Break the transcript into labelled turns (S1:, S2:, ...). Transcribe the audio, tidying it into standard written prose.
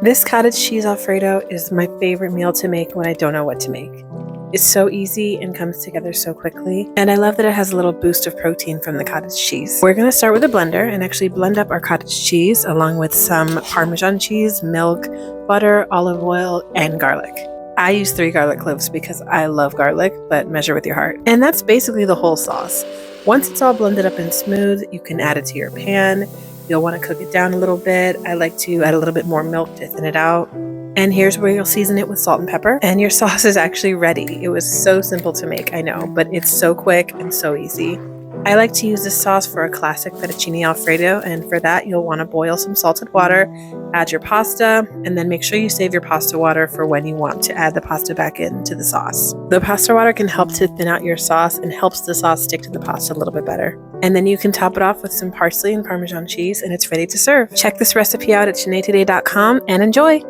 S1: This cottage cheese Alfredo is my favorite meal to make when I don't know what to make. It's so easy and comes together so quickly, and I love that it has a little boost of protein from the cottage cheese. We're going to start with a blender and actually blend up our cottage cheese along with some Parmesan cheese, milk, butter, olive oil, and garlic. I use 3 garlic cloves because I love garlic, but measure with your heart. And that's basically the whole sauce. Once it's all blended up and smooth, you can add it to your pan. You'll want to cook it down a little bit. I like to add a little bit more milk to thin it out. And here's where you'll season it with salt and pepper. And your sauce is actually ready. It was so simple to make, I know, but it's so quick and so easy. I like to use this sauce for a classic fettuccine Alfredo, and for that you'll want to boil some salted water, add your pasta, and then make sure you save your pasta water for when you want to add the pasta back into the sauce. The pasta water can help to thin out your sauce and helps the sauce stick to the pasta a little bit better. And then you can top it off with some parsley and Parmesan cheese, and it's ready to serve. Check this recipe out at ShanaeToday.com and enjoy!